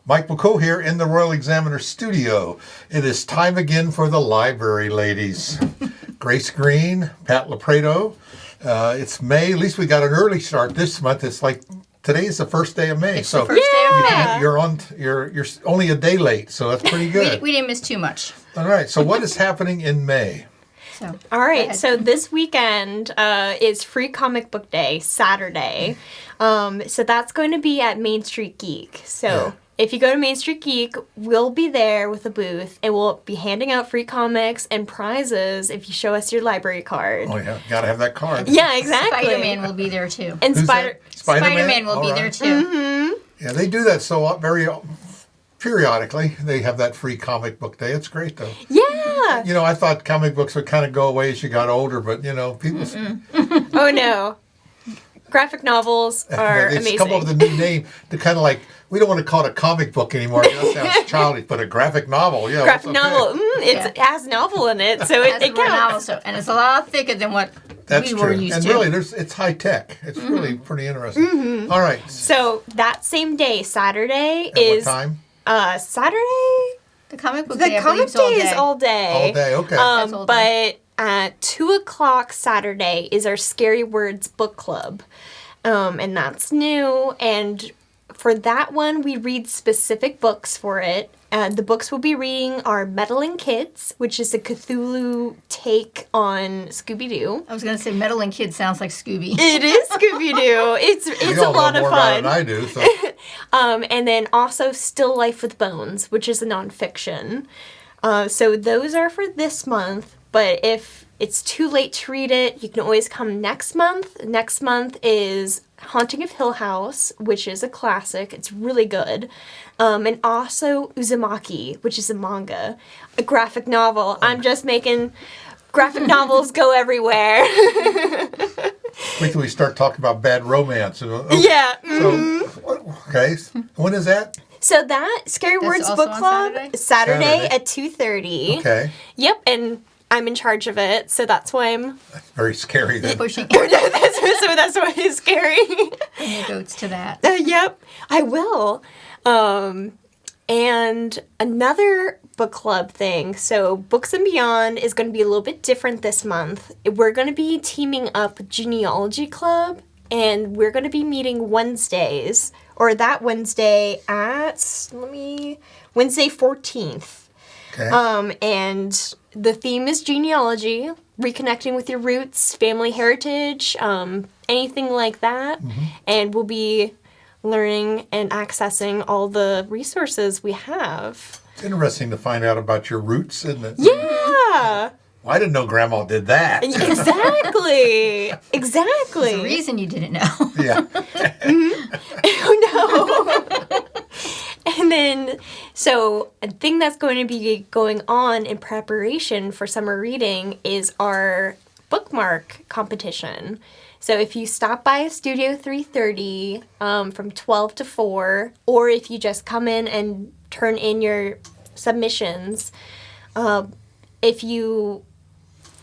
Mike McCool here in the Royal Examiner studio. It is time again for the library ladies. Grace Green, Pat LoPreto. It's May. At least we got an early start this month. It's like today is the first day of May. It's the first day of May. You're only a day late, so that's pretty good. We didn't miss too much. All right. So what is happening in May? All right, so this weekend is Free Comic Book Day, Saturday. So that's going to be at Main Street Geek. So if you go to Main Street Geek, we'll be there with a booth, and we'll be handing out free comics and prizes if you show us your library card. Oh, yeah. Got to have that card. Yeah, exactly. Spider-Man will be there, too. And Spider-Man will be there, too. Mm-hmm. Yeah, they do that very periodically. They have that free comic book day. It's great, though. Yeah. You know, I thought comic books would kind of go away as you got older, but, you know, people... Oh, no. Graphic novels are amazing. They come up with a new name to kind of like, we don't want to call it a comic book anymore. That sounds childish, but a graphic novel. Yeah, graphic novel. It has novel in it, so it counts. And it's a lot thicker than what we were used and to. And really, it's high tech. It's really pretty interesting. Mm-hmm. All right. So that same day, Saturday At is... what time? Saturday? The comic book day, The comic day is all day. All day, okay. That's all day. But at 2 o'clock Saturday is our Scary Words book club. And that's new. And for that one, we read specific books for it. The books we'll be reading are Meddling Kids, which is a Cthulhu take on Scooby-Doo. I was going to say Meddling Kids sounds like Scooby. It is Scooby-Doo. It's a lot of more fun. About it than I do. So. And then also Still Life with Bones, which is a nonfiction. So those are for this month. But if it's too late to read it, you can always come next month. Next month is Haunting of Hill House, which is a classic. It's really good. And also Uzumaki, which is a manga, a graphic novel. I'm just making graphic novels go everywhere. Wait till we start talking about bad romance. Yeah. Mm-hmm. So, okay. When is that? So that Scary Words book club Saturday at 2:30. Okay. Yep, and I'm in charge of it, so that's why I'm... That's very scary then. Pushing. So that's why it's scary. Bring your goats to that. Yep, I will. And another book club thing. So Books and Beyond is going to be a little bit different this month. We're going to be teaming up with Genealogy Club, and we're going to be meeting Wednesdays, or that Wednesday at, Wednesday 14th. Okay. And the theme is genealogy, reconnecting with your roots, family heritage, anything like that. Mm-hmm. And we'll be learning and accessing all the resources we have. It's interesting to find out about your roots, isn't it? Yeah. Well, I didn't know Grandma did that. Exactly. There's a reason you didn't know. Yeah. Oh, no. And then, so a thing that's going to be going on in preparation for summer reading is our bookmark competition. So if you stop by Studio 330 from 12 to 4, or if you just come in and turn in your submissions, if you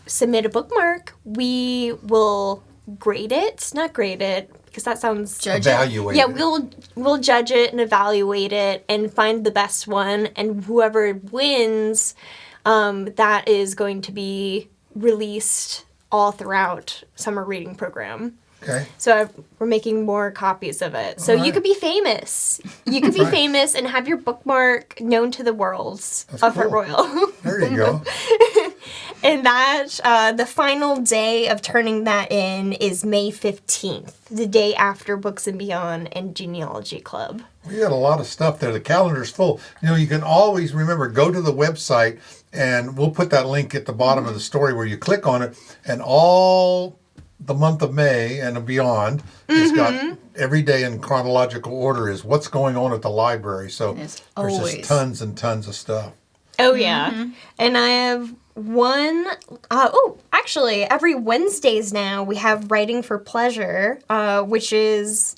submit a bookmark, we will grade it. Not grade it, because that sounds... Evaluate Yeah, it. we'll judge it and evaluate it and find the best one, and whoever wins, that is going to be released all throughout summer reading program. Okay. So we're making more copies of it. So you could be famous. You could be famous and have your bookmark known to the worlds of Front Royal. There you go. And that, the final day of turning that in is May 15th, the day after Books and Beyond and Genealogy Club. We got a lot of stuff there. The calendar's full. You know, you can always remember, go to the website, and we'll put that link at the bottom of the story where you click on it, and all the month of May and beyond, it's got every day in chronological order is what's going on at the library. So there's just tons and tons of stuff. Oh, yeah. And I have one, actually, every Wednesdays now we have Writing for Pleasure, which is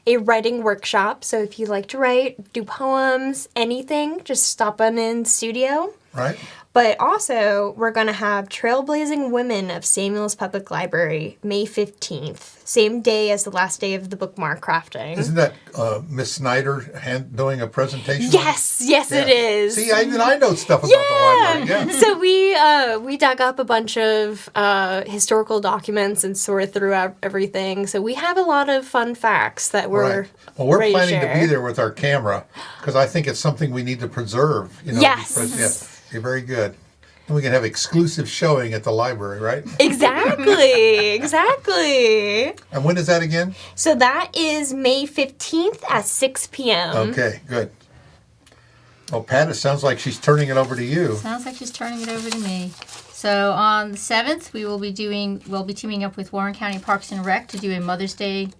a writing workshop. So if you like to write, do poems, anything, just stop on in studio. Right. But also, we're going to have Trailblazing Women of Samuel's Public Library, May 15th, same day as the last day of the bookmark crafting. Isn't that Miss Snyder doing a presentation? Yes, it is. See, even I know stuff about the library. Yeah. So we dug up a bunch of historical documents and sorted through everything. So we have a lot of fun facts that we're Right. Well, we're ready planning to to be there with our camera because I think it's something we need to preserve. Yes. You're very good. And we can have exclusive showing at the library, right? Exactly. And when is that again? So that is May 15th at 6 p.m. Okay, good. Well, Pat, it sounds like she's turning it over to you. Sounds like she's turning it over to me. So on the 7th, we'll be teaming up with Warren County Parks and Rec to do a Mother's Day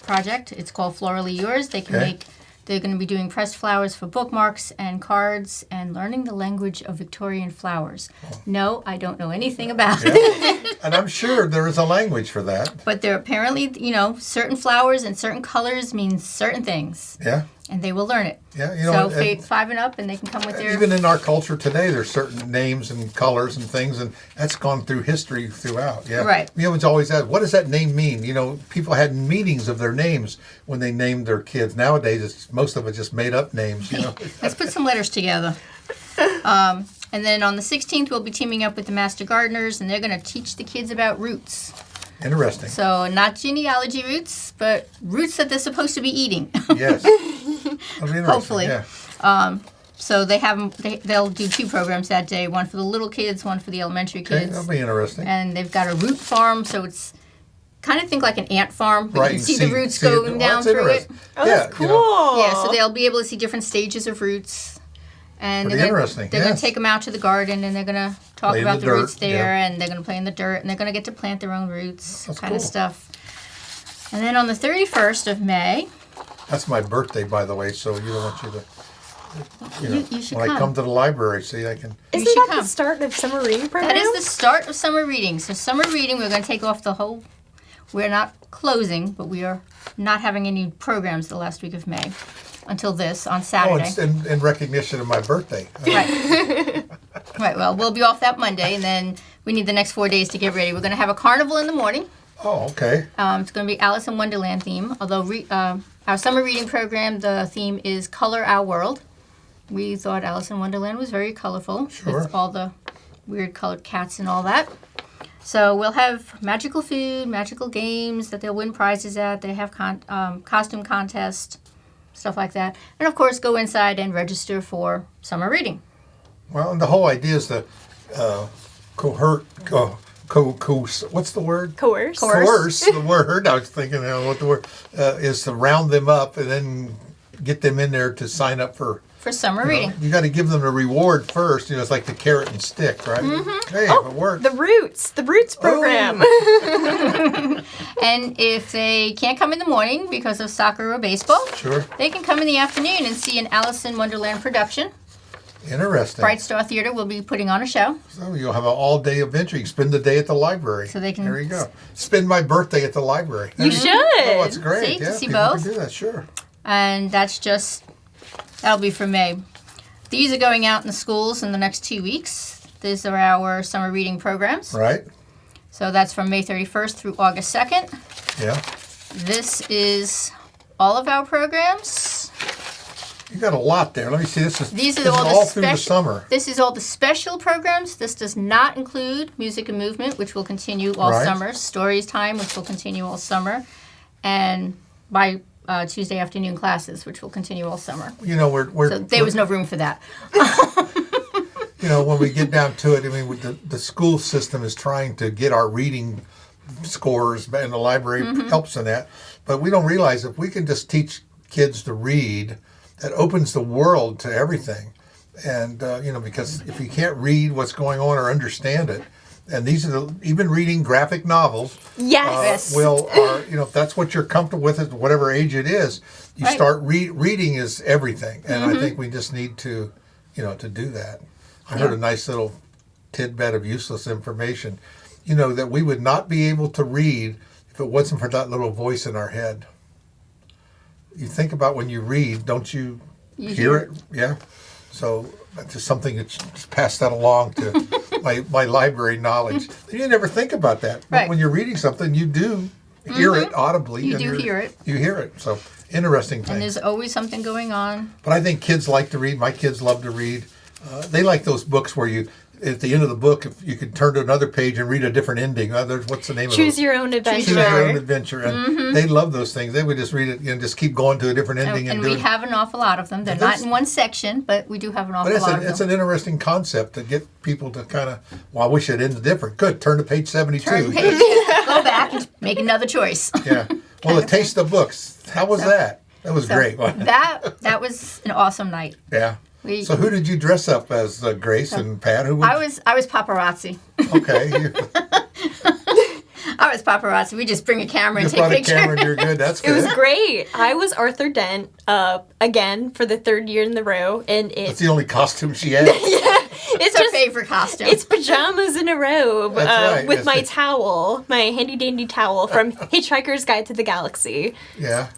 project. It's called Florally Yours. They're going to be doing pressed flowers for bookmarks and cards and learning the language of Victorian flowers. No, I don't know anything about it. And I'm sure there is a language for that. But there apparently, certain flowers and certain colors mean certain things. Yeah. And they will learn it. Yeah, so 5 and up, and they can come with their... Even in our culture today, there's certain names and colors and things, and that's gone through history throughout. Yeah, right. It's always asked, what does that name mean? People had meetings of their names when they named their kids. Nowadays, most of it just made up names. Let's put some letters together. And then on the 16th, we'll be teaming up with the Master Gardeners, and they're going to teach the kids about roots. Interesting. So not genealogy roots, but roots that they're supposed to be eating. Yes. Hopefully. Yeah. So they'll do 2 programs that day, one for the little kids, one for the elementary kids. Okay, that'll be interesting. And they've got a root farm, so it's kind of think like an ant farm, but right, you can see the roots going down through it. Oh, that's cool. Yeah, so they'll be able to see different stages of roots. And they're going to take them out to the garden, and they're going to talk about the roots there, and they're going to play in the dirt, and they're going to get to plant their own roots, kind of stuff. And then on the 31st of May... That's my birthday, by the way, so you don't want you to... You should when come. I come to the library, see, I can... Isn't that the start of summer reading program? That is the start of summer reading. So summer reading, we're going to take off the whole... We're not closing, but we are not having any programs the last week of May. Until this, on Saturday. Oh, it's in recognition of my birthday. Right. Right, well, we'll be off that Monday, and then we need the next 4 days to get ready. We're going to have a carnival in the morning. Oh, okay. It's going to be Alice in Wonderland theme, although our summer reading program, the theme is Color Our World. We thought Alice in Wonderland was very colorful. Sure. With all the weird colored cats and all that. So we'll have magical food, magical games that they'll win prizes at. They have costume contest, stuff like that. And, of course, go inside and register for summer reading. Well, and the whole idea is to what's the word? Coerce. Coerce, the word. I was thinking what the word is, to round them up and then get them in there to sign up for summer reading. You got to give them a reward first. It's like the carrot and stick, right? Mm-hmm. Hey, it worked. The Roots program. Oh. And if they can't come in the morning because of soccer or baseball, Sure. they can come in the afternoon and see an Alice in Wonderland production. Interesting. Bright Star Theater will be putting on a show. So you'll have an all-day adventure. You can spend the day at the library. So they can... There you go. Spend my birthday at the library. You should. Oh, that's great. See, yeah, to see people both. can do that, sure. And that'll be for May. These are going out in the schools in the next 2 weeks. These are our summer reading programs. Right. So that's from May 31st through August 2nd. Yeah. This is all of our programs. You got a lot there. Let me see. These are this all is the all through the summer. This is all the special programs. This does not include music and movement, which will continue all Right. summer. Stories time, which will continue all summer. And by Tuesday afternoon classes, which will continue all summer. We're So there was no room for that. When we get down to it, I mean, the school system is trying to get our reading scores, and the library helps in that. But we don't realize if we can just teach kids to read, that opens the world to everything. And, because if you can't read what's going on or understand it, and these are even reading graphic novels. Yes. If that's what you're comfortable with at whatever age it is, you Right. start reading is everything. And I think we just need to, to do that. I heard a nice little tidbit of useless information, that we would not be able to read if it wasn't for that little voice in our head. You think about when you read, don't you hear it? Yeah. So that's just something that's just pass that along to my library knowledge. You never think about that. But Right. when you're reading something, you do hear it audibly. You and do hear it. You hear it. So interesting thing. And there's always something going on. But I think kids like to read. My kids love to read. They like those books where you, at the end of the book, if you can turn to another page and read a different ending. What's the name of it? Choose your own adventure. Choose your own adventure. And they love those things. They would just read it and just keep going to a different ending. And do we it. have an awful lot of them. They're not in one section, but we do have an awful But lot of it's them. an interesting concept to get people to kind of, well, I wish it ended different. Good, turn to page 72. Turn page, go back and make another choice. Yeah. Well, the Taste of Books, how was that? That was So great. Wasn't it? that was an awesome night. Yeah. We- So who did you dress up as, Grace and Pat? Who? I was paparazzi. Okay. You I was paparazzi. We just bring a camera and just take brought a pictures. camera and you're good. That's It good. was great. I was Arthur Dent again for the third year in the row, and That's it's the only costume she had. It's her just favorite costume. it's pajamas and a robe That's right, with yes. my towel, my handy dandy towel from Hitchhiker's Guide to the Galaxy, Yeah.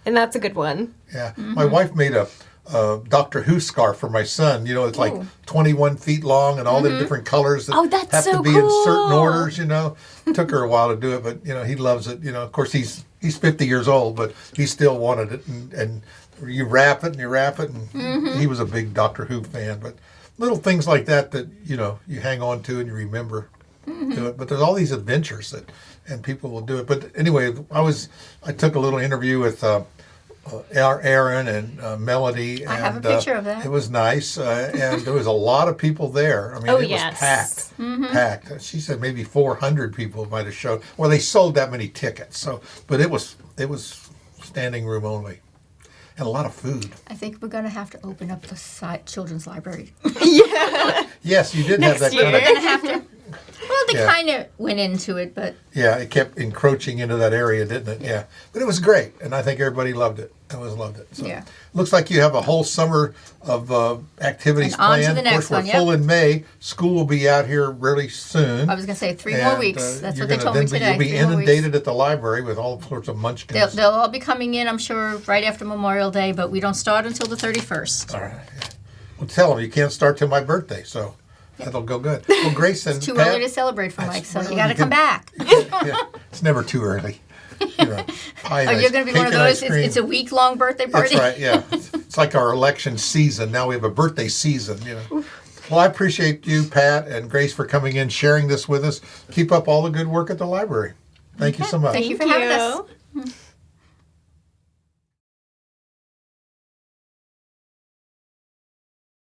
and that's a good one. Yeah. My wife made a Doctor Who scarf for my son. You know, it's like 21 feet long and all the different colors that Oh, that's have to so be in certain cool. orders, you know. Took her a while to do it, but, he loves it. Of course, he's 50 years old, but he still wanted it. And you wrap it and you wrap it. And he was a big Doctor Who fan. But little things like that, you hang on to and you remember. Do it. But there's all these adventures and people will do it. But anyway, I took a little interview with Aaron and Melody. I have a and, picture of that. It was nice, and there was a lot of people there. I mean, Oh, it yes. was packed, packed. She said maybe 400 people might have showed. Well, they sold that many tickets, but it was standing room only, and a lot of food. I think we're going to have to open up the children's library. Yes, you did have that Next kind We're of. going to have to. Well, they Yeah. kind of went into it, but Yeah, it kept encroaching into that area, didn't it? Yeah, but it was great, and I think everybody loved it. Loved it. So, Yeah. Looks like you have a whole summer of activities And on to planned. the Of course, next we're one, yep. full in May. School will be out here really soon. I was going to say 3 more And, weeks. That's you're what they gonna told me then today. You'll be 3 more weeks. inundated at the library with all sorts of munchkins. They'll all be coming in, I'm sure, right after Memorial Day, but we don't start until the 31st. All right. Yeah. Well, tell them you can't start till my birthday, so that'll go good. Well, Grace and Too Pat, early to celebrate for Mike, so well, you got to you come can- back. yeah, it's never too early. Pie Oh, and you're ice- going to be cake one of and ice those. cream. It's a week-long birthday party. That's right. Yeah, it's like our election season. Now we have a birthday season. Well, I appreciate you, Pat and Grace, for coming in, sharing this with us. Keep up all the good work at the library. Thank you so much. Thank you for having us.